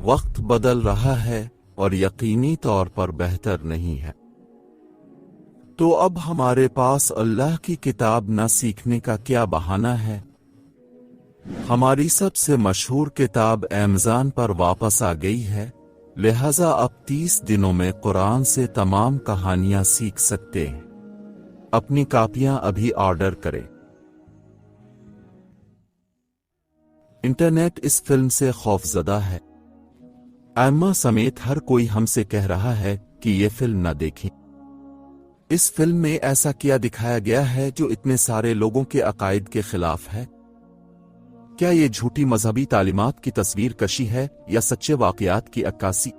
वक्त बदल रहा है और यकीनी तौर पर बेहतर नहीं है। तो अब हमारे पास अल्लाह की किताब न सीखने का क्या बहाना है? हमारी सबसे मशहूर किताब अमेज़न पर वापस आ गई है, लिहाजा अब 30 दिनों में कुरान से तमाम कहानियां सीख सकते हैं। अपनी कापियां अभी ऑर्डर करें। इंटरनेट इस फिल्म से खौफजदा है। एम्मा समेत हर कोई हमसे कह रहा है कि ये फिल्म न देखें। इस फिल्म में ऐसा क्या दिखाया गया है जो इतने सारे लोगों के अकायद के खिलाफ है? क्या ये झूठी मजहबी तालीमात की तस्वीर कशी है या सच्चे वाकयात की अक्कासी?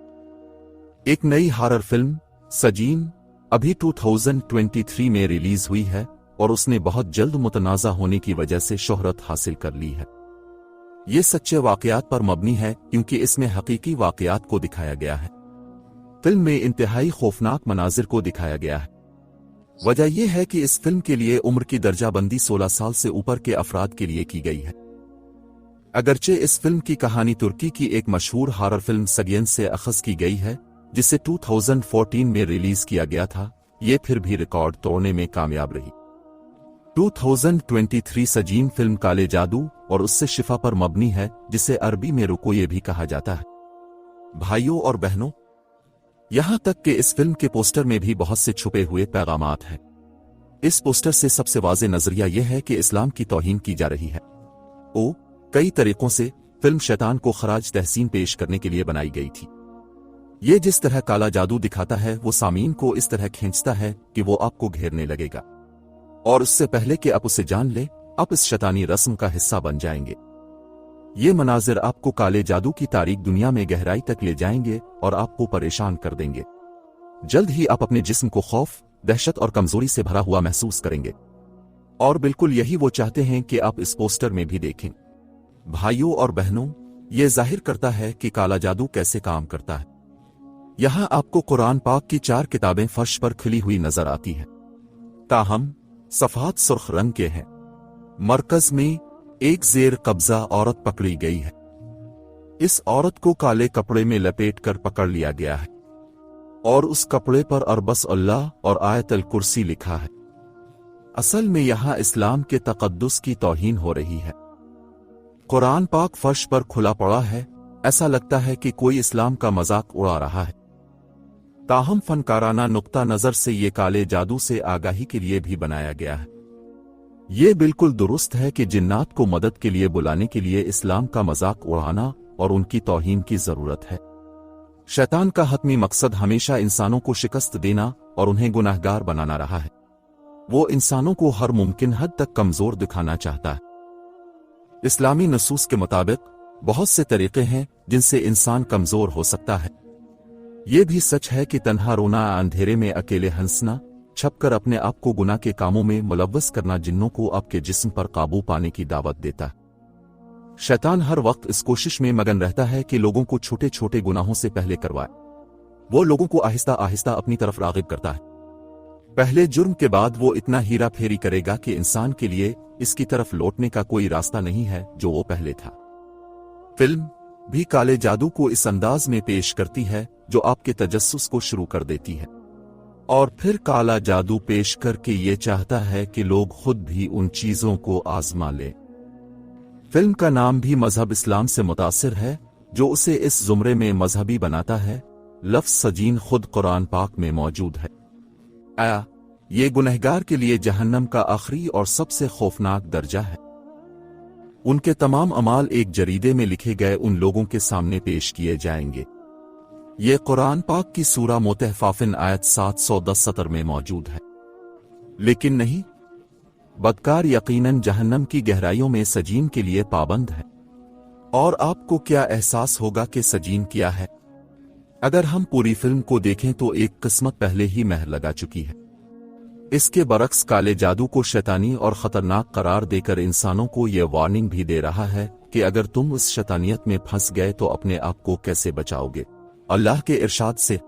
एक नई हॉरर फिल्म सजीन अभी 2023 में रिलीज हुई है और उसने बहुत जल्द मुतनाज़ा होने की वजह से शोहरत हासिल कर ली है। ये सच्चे वाकयात पर मबनी है क्योंकि इसमें हकीकी वाकयात को दिखाया गया है। फिल्म में इंतहाई खौफनाक मनाजिर को दिखाया गया है। वजह यह है कि इस फिल्म के लिए उम्र की दर्जाबंदी 16 साल से ऊपर के अफराद के लिए की गई है। अगरचे इस फिल्म की कहानी तुर्की की एक मशहूर हॉरर फिल्म सगियन से अखज़ की गई है, जिसे 2014 में रिलीज किया गया था, ये फिर भी रिकॉर्ड तोड़ने में कामयाब रही। 2023 सजीन फिल्म काले जादू और उससे शिफा पर मबनी है, जिसे अरबी में रुकोये भी कहा जाता है। भाइयों और बहनों, यहां तक कि इस फिल्म के पोस्टर में भी बहुत से छुपे हुए पैगामात हैं। इस पोस्टर से सबसे वाज़ेह नजरिया यह है कि इस्लाम की तौहीन की जा रही है। कई तरीकों से फिल्म शैतान को खराज तहसीन पेश करने के लिए बनाई गई थी। ये जिस तरह काला जादू दिखाता है वो सामीन को इस तरह खींचता है कि वो आपको घेरने लगेगा, और उससे पहले कि आप उसे जान ले, आप इस शैतानी रस्म का हिस्सा बन जाएंगे। ये मनाजिर आपको काले जादू की तारीक दुनिया में गहराई तक ले जाएंगे और आपको परेशान कर देंगे। जल्द ही आप अपने जिस्म को खौफ, दहशत और कमजोरी से भरा हुआ महसूस करेंगे, और बिल्कुल यही वो चाहते हैं कि आप इस पोस्टर में भी देखें। भाइयों और बहनों, ये जाहिर करता है कि काला जादू कैसे काम करता है। यहां आपको कुरान पाक की 4 किताबें फर्श पर खिली हुई नजर आती हैं, ताहम सफ़हात सुर्ख रंग के हैं। मरकज में एक जेर कब्जा औरत पकड़ी गई है। इस औरत को काले कपड़े में लपेटकर पकड़ लिया गया है और उस कपड़े पर अरबस अल्लाह और आयतल कुर्सी लिखा है। असल में यहां इस्लाम के तक़द्दुस की तौहीन हो रही है। कुरान पाक फर्श पर खुला पड़ा है, ऐसा लगता है कि कोई इस्लाम का मजाक उड़ा रहा है। ताहम फनकाराना नुक्ता नजर से ये काले जादू से आगाही के लिए भी बनाया गया है। ये बिल्कुल दुरुस्त है कि जिन्नात को मदद के लिए बुलाने के लिए इस्लाम का मजाक उड़ाना और उनकी तौहीन की जरूरत है। शैतान का हतमी मकसद हमेशा इंसानों को शिकस्त देना और उन्हें गुनाहगार बनाना रहा है। वो इंसानों को हर मुमकिन हद तक कमजोर दिखाना चाहता है। इस्लामी नसूस के मुताबिक बहुत से तरीके हैं जिनसे इंसान कमजोर हो सकता है। ये भी सच है कि तन्हा रोना, अंधेरे में अकेले हंसना, छपकर अपने आप को गुनाह के कामों में मुलव्वस करना जिन्नों को आपके जिस्म पर काबू पाने की दावत देता है। शैतान हर वक्त इस कोशिश में मगन रहता है कि लोगों को छोटे छोटे गुनाहों से पहले करवाए। वो लोगों को आहिस्ता आहिस्ता अपनी तरफ राग़िब करता है। पहले जुर्म के बाद वो इतना हीरा फेरी करेगा कि इंसान के लिए इसकी तरफ लौटने का कोई रास्ता नहीं है जो वो पहले था। फिल्म भी काले जादू को इस अंदाज में पेश करती है जो आपके तजस्सुस को शुरू कर देती है, और फिर काला जादू पेश करके ये चाहता है कि लोग खुद भी उन चीजों को आजमा लें। फिल्म का नाम भी मजहब इस्लाम से मुतासिर है, जो उसे इस जुमरे में मजहबी बनाता है। लफ्ज़ सजीन खुद कुरान पाक में मौजूद है। ये गुनहगार के लिए जहन्नम का आखिरी और सबसे खौफनाक दर्जा है। उनके तमाम अमाल एक जरीदे में लिखे गए उन लोगों के सामने पेश किए जाएंगे। ये कुरान पाक की सूरा मुतहफ़ाफ़िन आयत 710 में मौजूद है। लेकिन नहीं, बदकार यकीनन जहन्नम की गहराइयों में सजीन के लिए पाबंद है। और आपको क्या एहसास होगा कि सजीन क्या है? अगर हम पूरी फिल्म को देखें तो एक किस्मत पहले ही महर लगा चुकी है। इसके बरक्स काले जादू को शैतानी और खतरनाक करार देकर इंसानों को यह वार्निंग भी दे रहा है कि अगर तुम उस शैतानियत में फंस गए तो अपने आप को कैसे बचाओगे। अल्लाह के इरशाद से,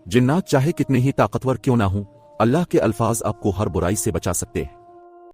जिन्नात चाहे कितने ही ताकतवर क्यों ना हो, अल्लाह के अल्फाज आपको हर बुराई से बचा सकते हैं।